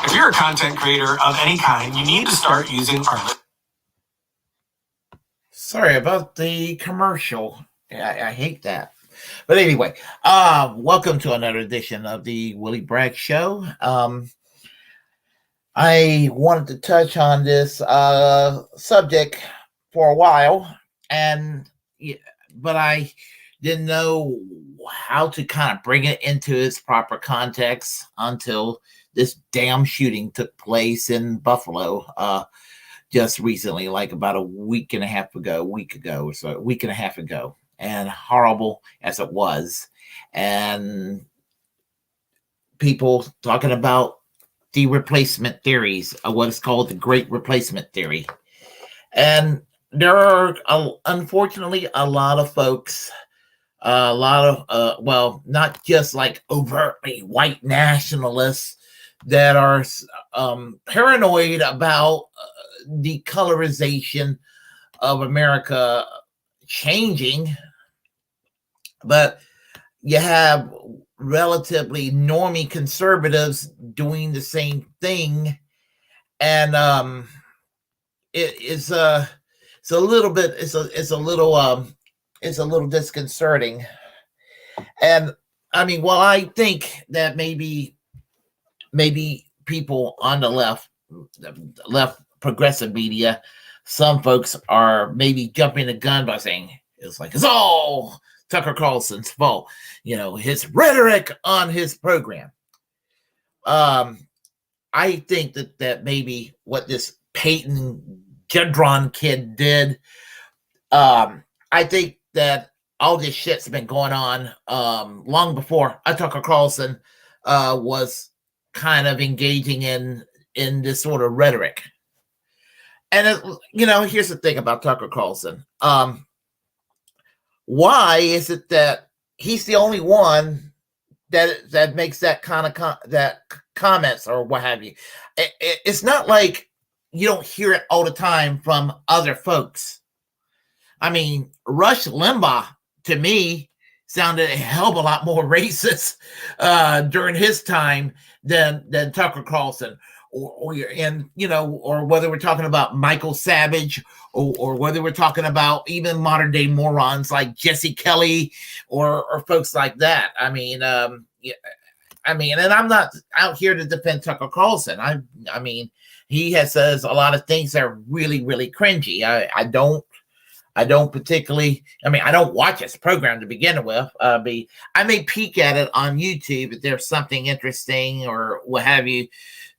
If you're a content creator of any kind, you need to start using our... Sorry about the commercial. I hate that. But anyway, welcome to another edition of the Willie Bragg Show. I wanted to touch on this subject for a while, but I didn't know how to kind of bring it into its proper context until this damn shooting took place in Buffalo just recently, like about a week and a half ago, and horrible as it was. And people talking about the replacement theories of what is called the Great Replacement Theory. And there are, unfortunately, a lot of folks, not just like overtly white nationalists that are paranoid about the colorization of America changing, but you have relatively normie conservatives doing the same thing, and it's a little bit it's a little disconcerting. And I mean, well, I think that maybe people on the left progressive media, some folks are maybe jumping the gun by saying it's all Tucker Carlson's fault, his rhetoric on his program. I think that maybe what this Peyton Gendron kid did, I think that all this shit's been going on long before Tucker Carlson was kind of engaging in this sort of rhetoric. And here's the thing about Tucker Carlson. Why is it that he's the only one that makes that kind of that comments or what have you? It's not like you don't hear it all the time from other folks. I mean, Rush Limbaugh, to me, sounded a hell of a lot more racist during his time than Tucker Carlson, or whether we're talking about Michael Savage, or whether we're talking about even modern day morons like Jesse Kelly or folks like that. I mean, and I'm not out here to defend Tucker Carlson. I mean, he says a lot of things that are really, really cringy. I don't particularly. I mean, I don't watch his program to begin with. I may peek at it on YouTube if there's something interesting or what have you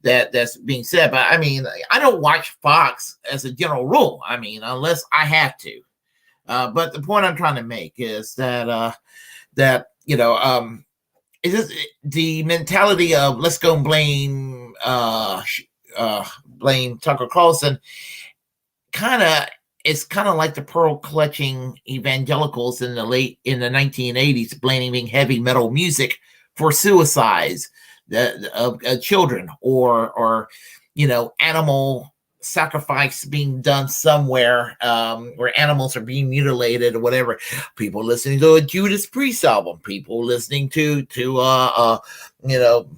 that's being said. But I mean, I don't watch Fox as a general rule. I mean, unless I have to. But the point I'm trying to make is that is this the mentality of let's go and blame Tucker Carlson? It's kind of like the pearl clutching evangelicals in the 1980s blaming heavy metal music for suicides of children, or animal sacrifice being done somewhere where animals are being mutilated or whatever. People listening to a Judas Priest album, people listening to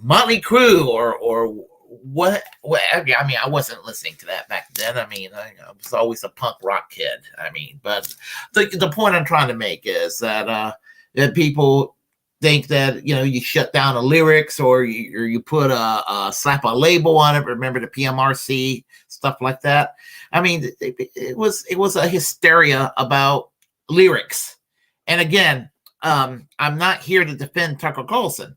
Motley Crue or what I mean, I wasn't listening to that back then. I mean, I was always a punk rock kid. I mean, but the point I'm trying to make is that people think that you shut down the lyrics or you put a slap a label on it. Remember the PMRC stuff like that. I mean, it was a hysteria about lyrics. And again, I'm not here to defend Tucker Carlson.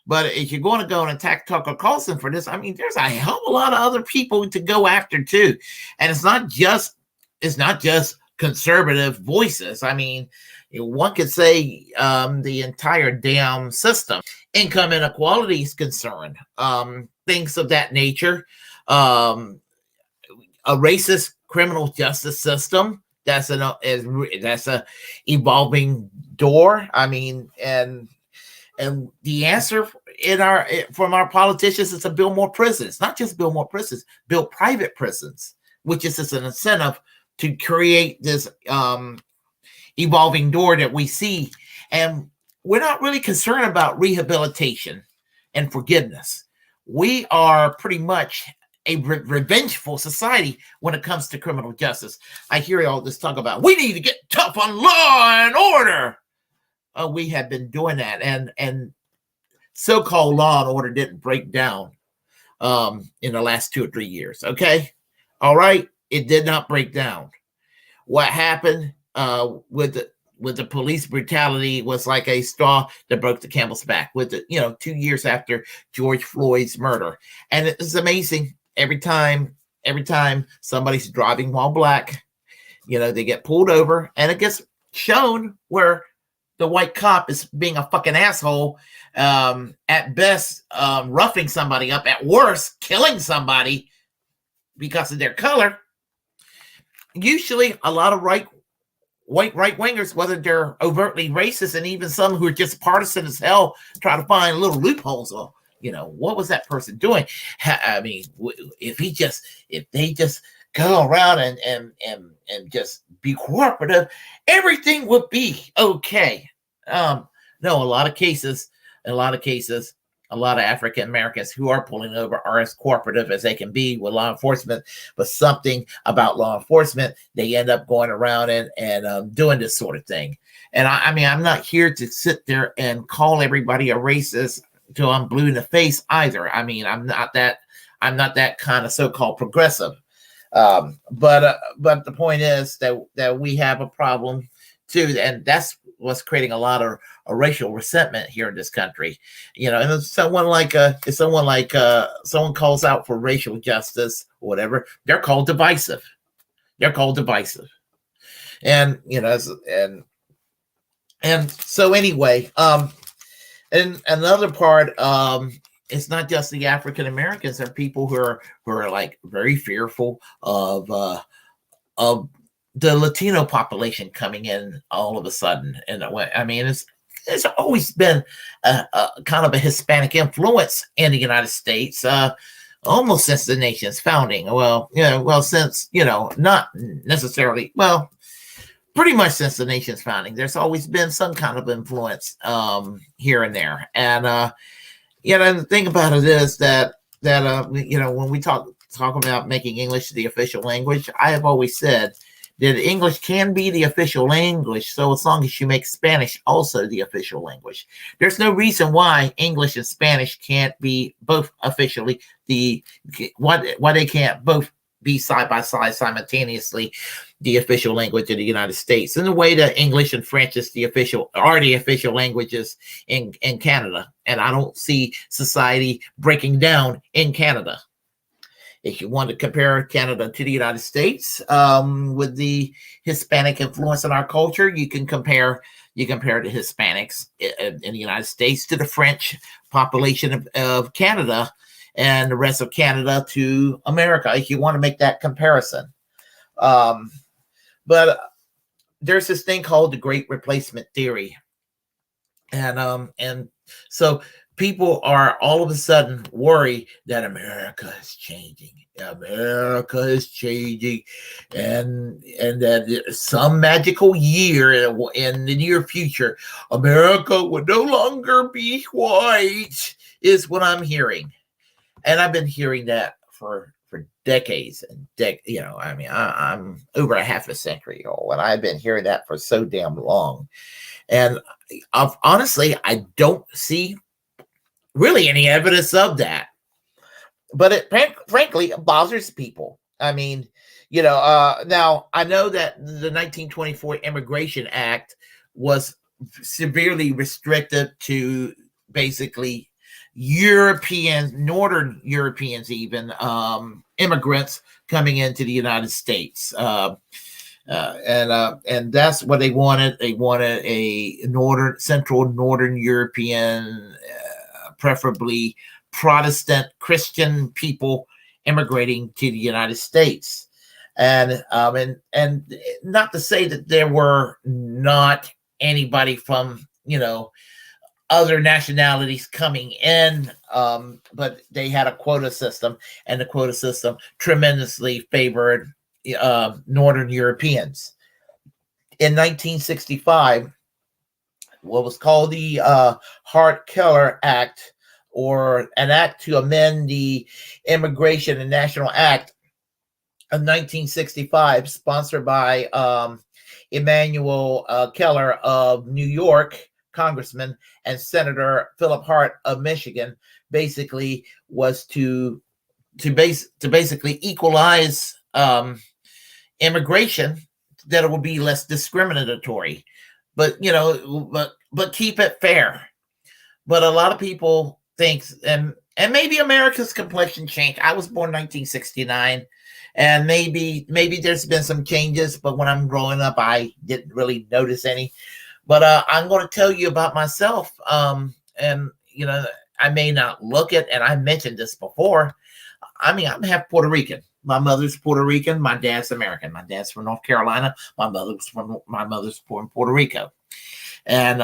But if you're going to go and attack Tucker Carlson for this, I mean, there's a hell of a lot of other people to go after too, and it's not just conservative voices. I mean, one could say the entire damn system, income inequality is concerned, things of that nature, a racist criminal justice system that's a evolving door. I mean, and the answer from our politicians is to build more prisons. Not just build more prisons, build private prisons, which is just an incentive to create this evolving door that we see. And we're not really concerned about rehabilitation and forgiveness. We are pretty much a revengeful society when it comes to criminal justice. I hear all this talk about we need to get tough on law and order. We have been doing that, and so-called law and order didn't break down in the last 2 or 3 years. Okay, all right, it did not break down. What happened with the police brutality was like a straw that broke the camel's back. With 2 years after George Floyd's murder, and it's amazing. Every time somebody's driving while black, they get pulled over, and it gets shown where the white cop is being a fucking asshole, at best, roughing somebody up, at worst, killing somebody because of their color. Usually, a lot of white right-wingers, whether they're overtly racist and even some who are just partisan as hell, try to find little loopholes. What was that person doing? I mean, if they just go around and just be cooperative, everything would be okay. Um, no, a lot of cases, a lot of African Americans who are pulling over are as cooperative as they can be with law enforcement, but something about law enforcement, they end up going around and doing this sort of thing. And I mean, I'm not here to sit there and call everybody a racist till I'm blue in the face either. I mean, I'm not that kind of so-called progressive. But the point is that we have a problem too, and that's what's creating a lot of a racial resentment here in this country. You know, and if someone calls out for racial justice or whatever, they're called divisive. They're called divisive, and you know, and so anyway, and another part, it's not just the African Americans. There are people who are like very fearful of the Latino population coming in all of a sudden. And I mean, it's always been a kind of a Hispanic influence in the United States, almost since the nation's founding. Since not necessarily, pretty much since the nation's founding, there's always been some kind of influence here and there. And the thing about it is that when we talk about making English the official language, I have always said that English can be the official language, so as long as you make Spanish also the official language. There's no reason why English and Spanish can't be both officially why they can't both be side by side simultaneously the official language of the United States, in the way that English and French are the official languages in Canada. And I don't see society breaking down in Canada. If you want to compare Canada to the United States, with the Hispanic influence in our culture, you compare the Hispanics in the United States to the French population of Canada, and the rest of Canada to America, if you want to make that comparison. But there's this thing called the Great Replacement Theory. And so people are all of a sudden worried that America is changing. America is changing, and that some magical year in the near future, America will no longer be white, is what I'm hearing. And I've been hearing that for decades and I'm over a half a century old, and I've been hearing that for so damn long. And honestly, I don't see really any evidence of that. But it frankly bothers people. I mean, now I know that the 1924 Immigration Act was severely restricted to basically Northern Europeans, even immigrants coming into the United States. And that's what they wanted. They wanted a central Northern European, preferably Protestant Christian people immigrating to the United States. And not to say that there were not anybody from, other nationalities coming in, but they had a quota system, and the quota system tremendously favored Northern Europeans. In 1965, what was called the Hart-Keller Act, or an act to amend the Immigration and National Act of 1965, sponsored by Emanuel Keller of New York, Congressman, and Senator Philip Hart of Michigan, basically was to basically equalize immigration, that it would be less discriminatory, but keep it fair. But a lot of people think, and maybe America's complexion changed. I was born in 1969, and maybe there's been some changes, but when I'm growing up, I didn't really notice any. But I'm going to tell you about myself, and I may not look it, and I mentioned this before. I mean, I'm half Puerto Rican. My mother's Puerto Rican. My dad's American. My dad's from North Carolina. My mother's from Puerto Rico. And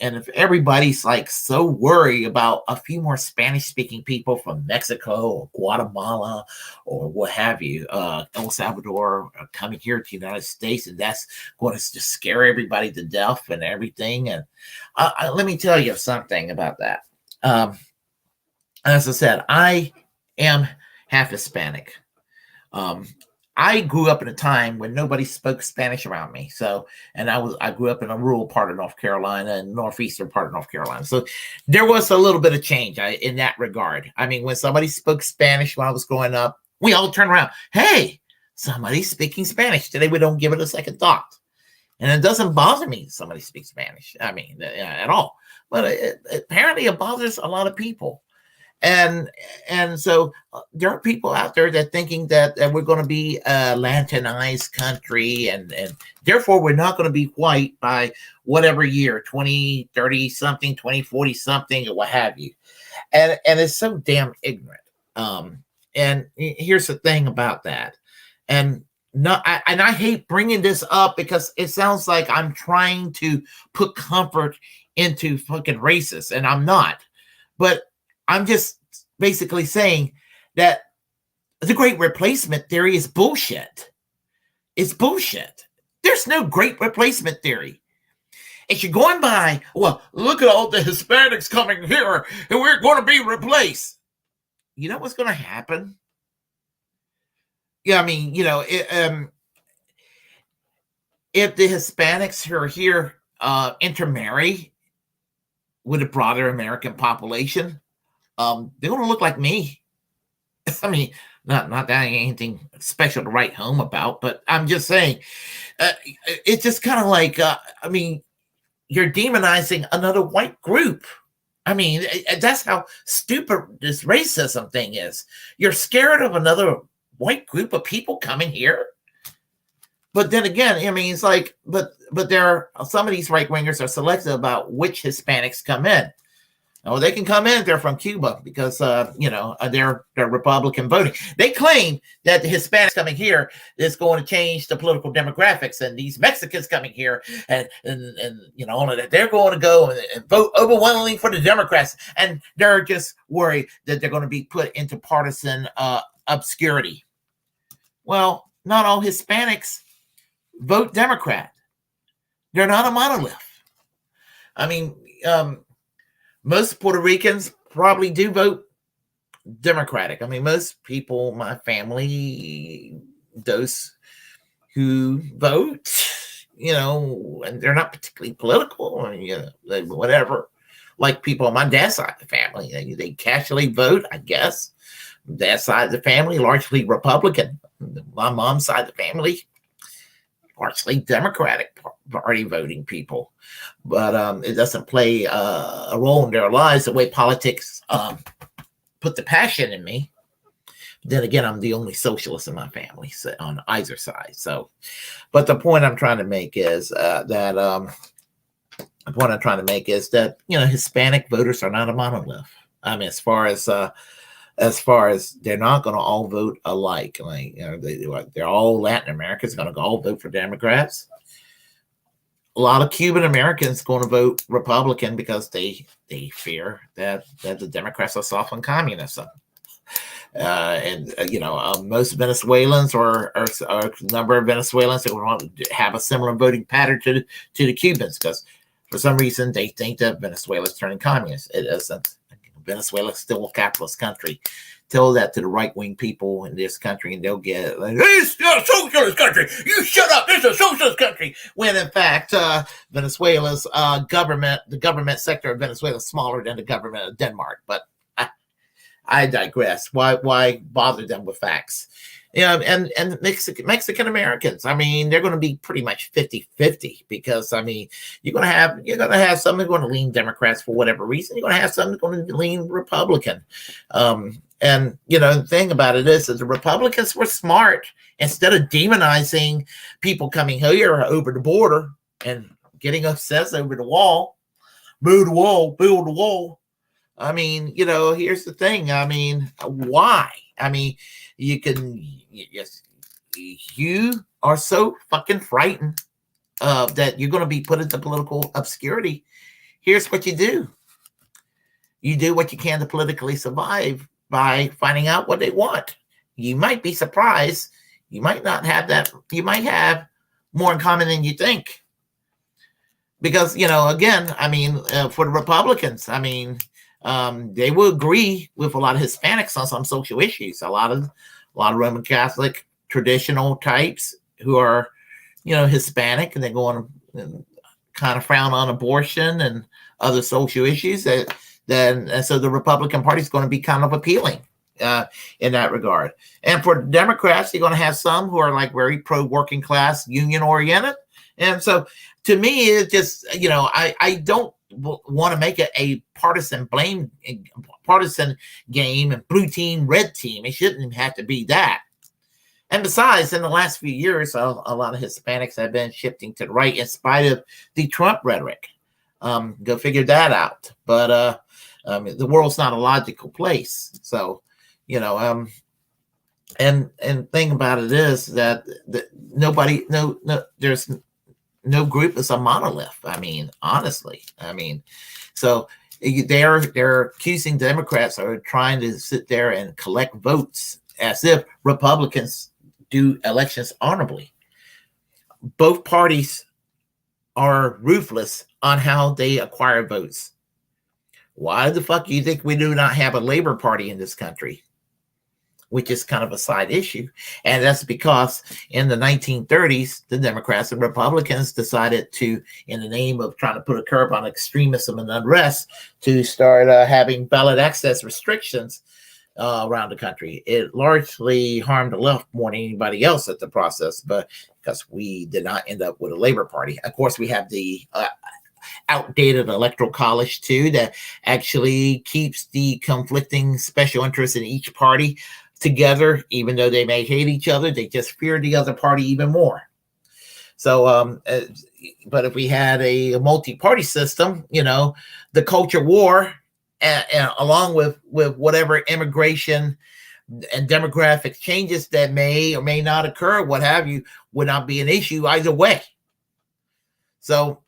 if everybody's like so worried about a few more Spanish speaking people from Mexico or Guatemala or what have you, El Salvador, coming here to the United States, and that's going to just scare everybody to death and everything. And let me tell you something about that. As I said, I am half Hispanic. Um, I grew up in a time when nobody spoke Spanish around me. So, and I grew up in a rural part of North Carolina and northeastern part of North Carolina. So there was a little bit of change in that regard. I mean, when somebody spoke Spanish when I was growing up, we all turned around. Hey, somebody's speaking Spanish. Today we don't give it a second thought. And it doesn't bother me if somebody speaks Spanish. I mean, at all. But apparently it bothers a lot of people. And so there are people out there that thinking that we're going to be a Latinized country, and therefore we're not going to be white by whatever year, 2030 something, 2040 something, or what have you. And it's so damn ignorant. And here's the thing about that. And I hate bringing this up because it sounds like I'm trying to put comfort into fucking racists, and I'm not. But I'm just basically saying that the great replacement theory is bullshit. It's bullshit. There's no great replacement theory. If you're going by, well, look at all the Hispanics coming here and we're going to be replaced. You know what's going to happen? Yeah, I mean, if the Hispanics who are here intermarry with the broader American population, they're going to look like me. I mean, not that anything special to write home about, but I'm just saying, it's just kind of like, I mean, you're demonizing another white group. I mean, that's how stupid this racism thing is. You're scared of another white group of people coming here. But then again, I mean, it's like, but there are some of these right wingers are selective about which Hispanics come in. Oh, they can come in. They're from Cuba because, they're Republican voting. They claim that the Hispanics coming here is going to change the political demographics, and these Mexicans coming here and all of that, they're going to go and vote overwhelmingly for the Democrats, and they're just worried that they're going to be put into partisan obscurity. Well, not all Hispanics vote Democrat. They're not a monolith. I mean, most Puerto Ricans probably do vote Democratic. I mean, most people, my family, those who vote, and they're not particularly political, or, whatever. Like people on my dad's side of the family, they casually vote, I guess. Dad's side of the family, largely Republican. My mom's side of the family, largely Democratic Party voting people. But it doesn't play a role in their lives the way politics put the passion in me. Then again, I'm the only socialist in my family, so on either side. So, but the point I'm trying to make is that Hispanic voters are not a monolith. I mean, as far as they're not going to all vote alike. Like, they're all Latin Americans going to all vote for Democrats. A lot of Cuban Americans going to vote Republican because they fear that the Democrats are soft on communism. Most Venezuelans or a number of Venezuelans are going to have a similar voting pattern to the Cubans, because for some reason they think that Venezuela is turning communist. It isn't. Venezuela is still a capitalist country. Tell that to the right-wing people in this country, and they'll get like, "It's a socialist country. You shut up. It's a socialist country." When in fact, Venezuela's government, the government sector of Venezuela, is smaller than the government of Denmark. But I digress. Why bother them with facts? And Mexican Americans, I mean, they're going to be pretty much 50-50, because I mean, you're going to have some who are going to lean Democrats for whatever reason. You're going to have some who are going to lean Republican. And the thing about it is that the Republicans were smart. Instead of demonizing people coming here over the border and getting obsessed over the wall, build the wall. I mean, here's the thing. I mean, why? I mean, you are so fucking frightened that you're going to be put into political obscurity, here's what you do. You do what you can to politically survive by finding out what they want. You might be surprised. You might not have that. You might have more in common than you think. Because, again, I mean, for the Republicans, I mean, they will agree with a lot of Hispanics on some social issues. A lot of Roman Catholic traditional types who are, Hispanic, and they go on and kind of frown on abortion and other social issues. And so the Republican Party is going to be kind of appealing in that regard. And for Democrats, you're going to have some who are like very pro-working class, union oriented. And so to me, it's just, I don't want to make it a partisan game and blue team, red team. It shouldn't have to be that. And besides, in the last few years, a lot of Hispanics have been shifting to the right in spite of the Trump rhetoric. Go figure that out. But the world's not a logical place. So, and thing about it is that there's no group is a monolith. I mean, honestly, so they're accusing Democrats of trying to sit there and collect votes as if Republicans do elections honorably. Both parties are ruthless on how they acquire votes. Why the fuck do you think we do not have a Labor Party in this country? Which is kind of a side issue. And that's because in the 1930s, the Democrats and Republicans decided to, in the name of trying to put a curb on extremism and unrest, to start having ballot access restrictions around the country. It largely harmed the left more than anybody else at the process, but because we did not end up with a Labor Party. Of course, we have the outdated electoral college too, that actually keeps the conflicting special interests in each party together. Even though they may hate each other, they just fear the other party even more. So, but if we had a multi-party system, the culture war, and along with whatever immigration and demographic changes that may or may not occur, what have you, would not be an issue either way. So,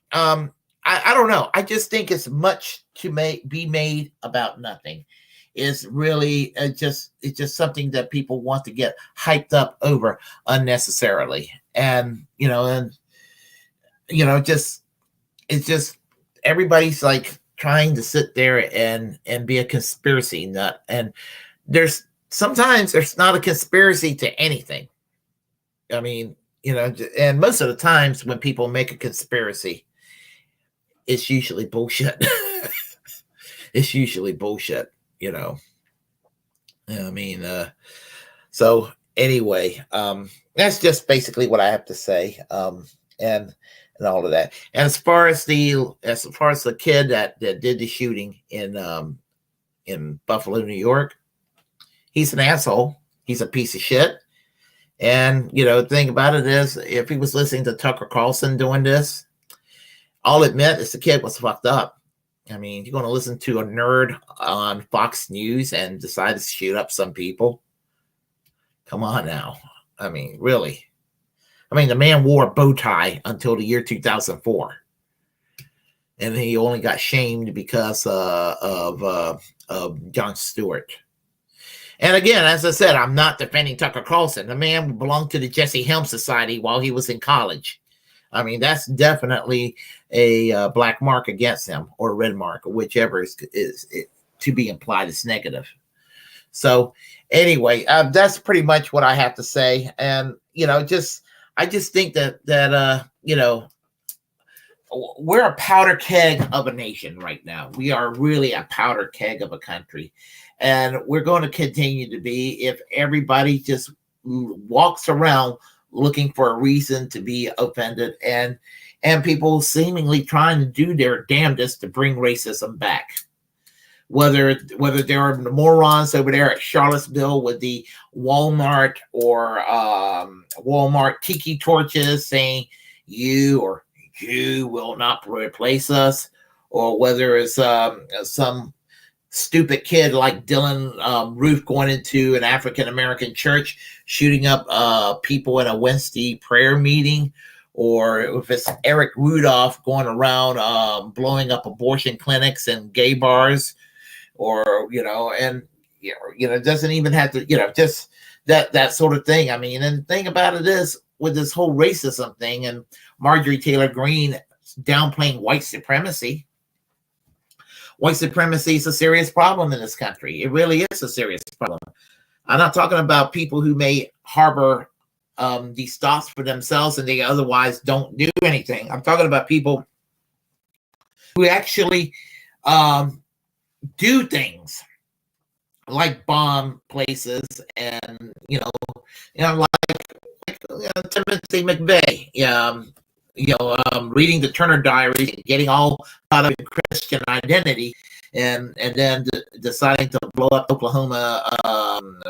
I don't know. I just think it's much to be made about nothing. It's really it's just something that people want to get hyped up over unnecessarily. And it's just everybody's like trying to sit there and be a conspiracy nut. And sometimes there's not a conspiracy to anything. I mean, and most of the times when people make a conspiracy, it's usually bullshit. It's usually bullshit, I mean, so anyway, that's just basically what I have to say. And all of that. And as far as the kid that did the shooting in Buffalo, New York, he's an asshole. He's a piece of shit. And the thing about it is, if he was listening to Tucker Carlson doing this, all it meant is the kid was fucked up. I mean, you're going to listen to a nerd on Fox News and decide to shoot up some people? Come on now. I mean, really. I mean, the man wore a bow tie until the year 2004. And he only got shamed because of Jon Stewart. And again, as I said, I'm not defending Tucker Carlson. The man belonged to the Jesse Helms Society while he was in college. I mean, that's definitely a black mark against him, or a red mark, or whichever is to be implied as negative. So anyway, that's pretty much what I have to say. And, I just think that we're a powder keg of a nation right now. We are really a powder keg of a country. And we're going to continue to be if everybody just walks around looking for a reason to be offended, and people seemingly trying to do their damnedest to bring racism back. Whether there are morons over there at Charlottesville with the Walmart or Walmart tiki torches saying you will not replace us, or whether it's some stupid kid like Dylan Roof going into an African American church, shooting up people in a Wednesday prayer meeting, or if it's Eric Rudolph going around blowing up abortion clinics and gay bars, or and it doesn't even have to, just that sort of thing. I mean, and the thing about it is, with this whole racism thing and Marjorie Taylor Greene downplaying white supremacy. White supremacy is a serious problem in this country. It really is a serious problem. I'm not talking about people who may harbor these thoughts for themselves and they otherwise don't do anything. I'm talking about people who actually do things like bomb places and like Timothy McVeigh, reading the Turner Diaries and getting all caught up in Christian identity, and then deciding to blow up Oklahoma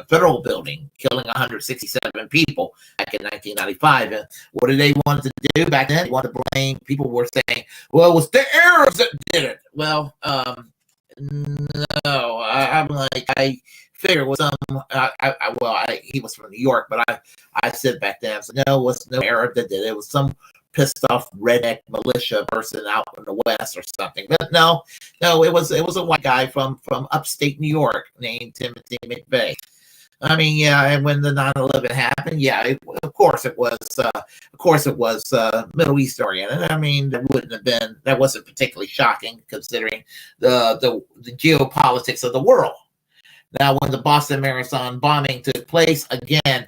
federal building, killing 167 people back in 1995. And what did they want to do back then? They wanted to blame. People were saying, "Well, it was the Arabs that did it." Well, no, I'm like, I figure it was some. He was from New York, but I said back then, so no, it was no Arab that did it. It was some pissed off redneck militia person out in the West or something. But no, it was a white guy from upstate New York named Timothy McVeigh. I mean, yeah, and when the 9/11 happened, yeah, of course it was Middle East oriented. I mean, that wasn't particularly shocking considering the geopolitics of the world. Now, when the Boston Marathon bombing took place, again,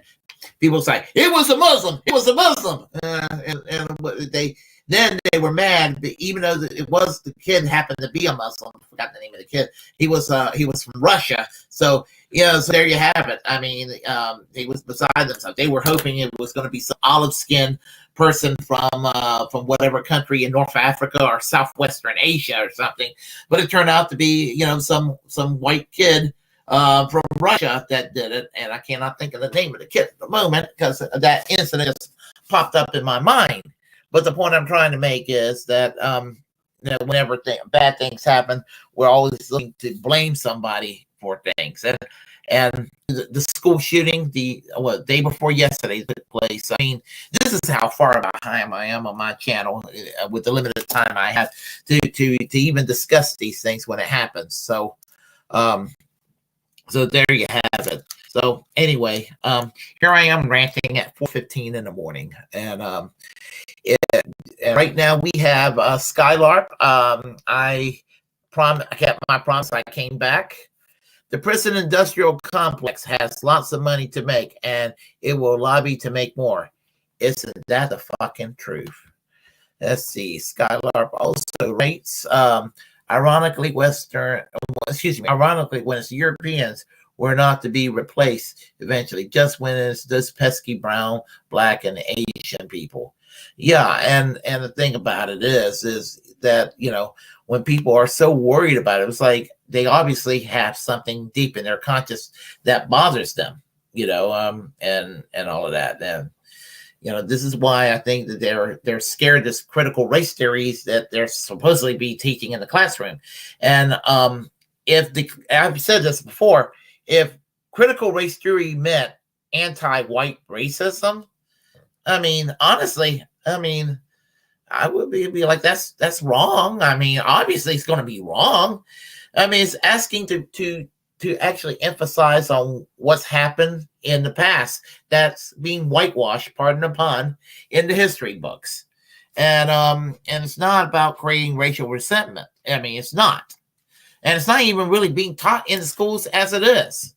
people say it was a Muslim. It was a Muslim, and they were mad, even though it was the kid happened to be a Muslim. I forgot the name of the kid. He was from Russia. So so there you have it. I mean, he was beside themselves. They were hoping it was going to be some olive-skinned person from whatever country in North Africa or Southwestern Asia or something, but it turned out to be some white kid from Russia that did it, and I cannot think of the name of the kid at the moment because that incident just popped up in my mind. But the point I'm trying to make is that whenever bad things happen, we're always looking to blame somebody for things. And the school shooting, the day before yesterday took place. I mean, this is how far behind I am on my channel with the limited time I have to even discuss these things when it happens. So there you have it. So anyway, here I am ranting at 4:15 in the morning, and right now we have Skylarp. I kept my promise. I came back. The prison industrial complex has lots of money to make, and it will lobby to make more. Isn't that the fucking truth? Let's see. Skylarp also rates. Ironically, when it's Europeans were not to be replaced eventually, just when it's this pesky brown, black, and Asian people. Yeah, and the thing about it is that when people are so worried about it, it's like they obviously have something deep in their conscious that bothers them, and all of that. And this is why I think that they're scared of this critical race theories that they're supposedly be teaching in the classroom. And I've said this before, if critical race theory meant anti-white racism, I mean, honestly, I would be like, that's wrong. I mean, obviously it's going to be wrong. I mean, it's asking to actually emphasize on what's happened in the past that's being whitewashed, pardon the pun, in the history books. And it's not about creating racial resentment. I mean, it's not. And it's not even really being taught in the schools as it is.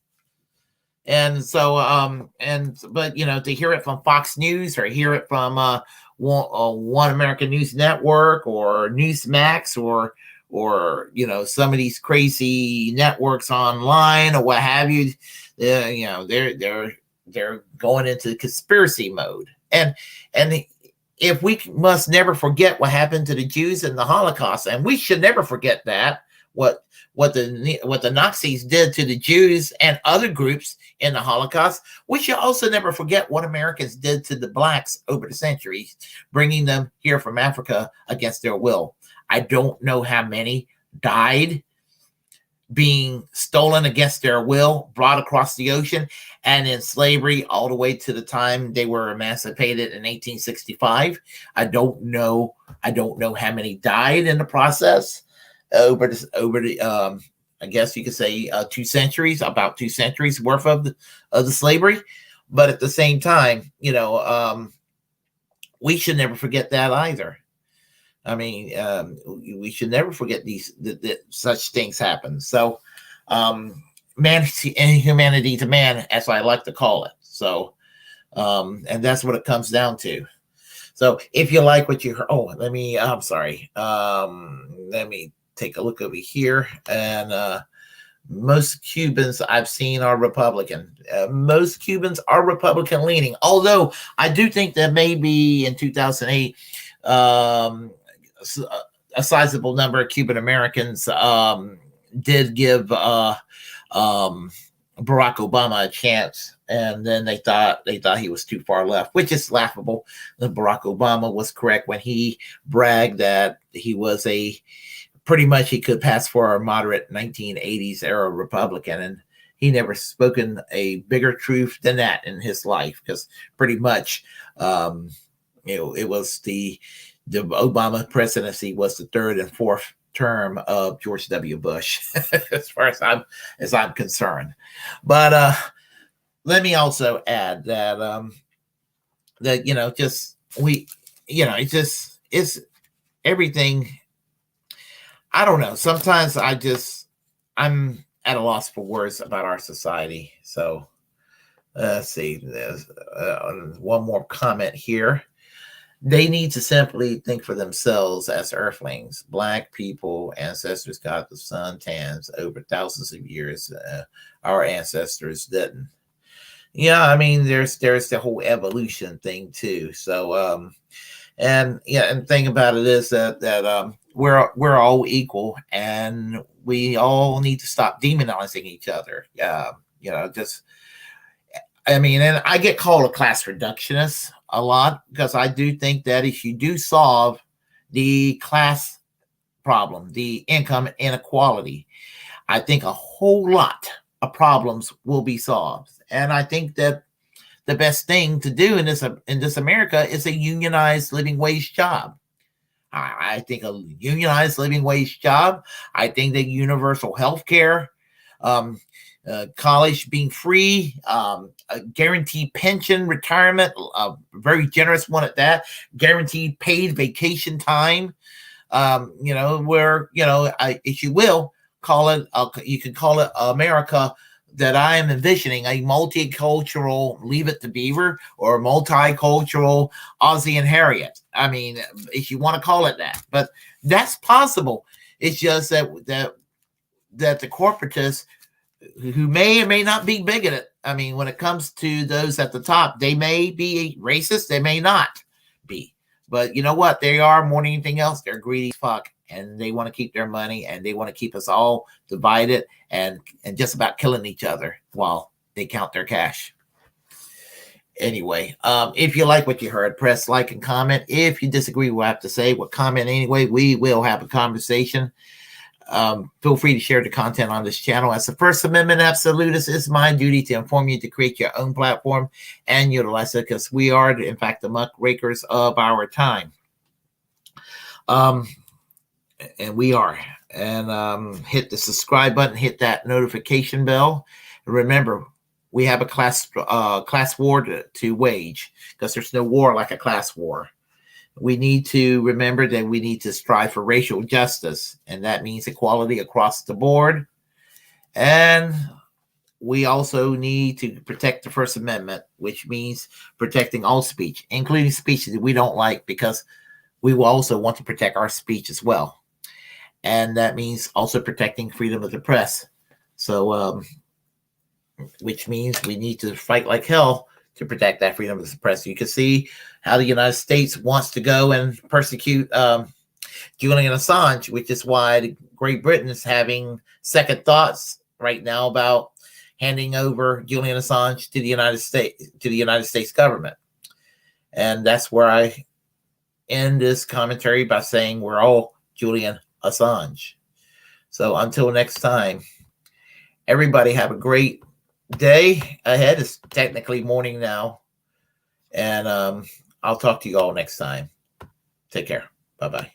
And so, but to hear it from Fox News or hear it from One American News Network or Newsmax or some of these crazy networks online or what have you, they're going into conspiracy mode. And if we must never forget what happened to the Jews in the Holocaust, and we should never forget that what the Nazis did to the Jews and other groups in the Holocaust, we should also never forget what Americans did to the blacks over the centuries, bringing them here from Africa against their will. I don't know how many died being stolen against their will, brought across the ocean, and in slavery all the way to the time they were emancipated in 1865. I don't know. I don't know how many died in the process over the I guess you could say 2 centuries, about 2 centuries worth of the slavery. But at the same time, we should never forget that either. I mean, we should never forget that such things happen. So, man, humanity to man, as I like to call it. So, and that's what it comes down to. So, if you like what you heard, I'm sorry. Let me take a look over here. And most Cubans I've seen are Republican. Most Cubans are Republican leaning, although I do think that maybe in 2008, a sizable number of Cuban Americans did give Barack Obama a chance, and then they thought he was too far left, which is laughable. Barack Obama was correct when he bragged that he was pretty much he could pass for a moderate 1980s era Republican, and he never spoken a bigger truth than that in his life, because pretty much it was the Obama presidency was the third and fourth term of George W. Bush, as far as I'm concerned. But let me also add that it's everything. I don't know. Sometimes I'm at a loss for words about our society. So let's see. There's one more comment here. They need to simply think for themselves as earthlings. Black people, ancestors got the suntans over thousands of years. Our ancestors didn't. Yeah, I mean, there's the whole evolution thing too. So, and the thing about it is that we're all equal, and we all need to stop demonizing each other. And I get called a class reductionist a lot, because I do think that if you do solve the class problem, the income inequality, I think a whole lot of problems will be solved. And I think that the best thing to do in this America is a unionized living wage job. I think a unionized living wage job. I think that universal health care, college being free, a guaranteed pension, retirement, a very generous one at that, guaranteed paid vacation time, if you will, call it, you can call it America that I am envisioning, a multicultural Leave It to Beaver, or multicultural Ozzie and Harriet. I mean, if you want to call it that, but that's possible. It's just that the corporatists, who may or may not be bigoted. I mean, when it comes to those at the top, they may be racist, they may not be. But you know what? They are, more than anything else, they're greedy as fuck, and they want to keep their money, and they want to keep us all divided and just about killing each other while they count their cash. Anyway, if you like what you heard, press like and comment. If you disagree with what I have to say, comment anyway. We will have a conversation. Feel free to share the content on this channel. As the First Amendment absolutist, it's my duty to inform you to create your own platform and utilize it, because we are, in fact, the muckrakers of our time. And we are. And hit the subscribe button, hit that notification bell. And remember, we have a class war to wage, because there's no war like a class war. We need to remember that we need to strive for racial justice, and that means equality across the board. And we also need to protect the First Amendment, which means protecting all speech, including speech that we don't like, because we will also want to protect our speech as well. And that means also protecting freedom of the press. So, which means we need to fight like hell to protect that freedom of the press. You can see how the United States wants to go and persecute Julian Assange, which is why Great Britain is having second thoughts right now about handing over Julian Assange to the United States government. And that's where I end this commentary by saying we're all Julian Assange. So until next time. everybody have a great day ahead. It's technically morning now. And I'll talk to you all next time. Take care. Bye bye.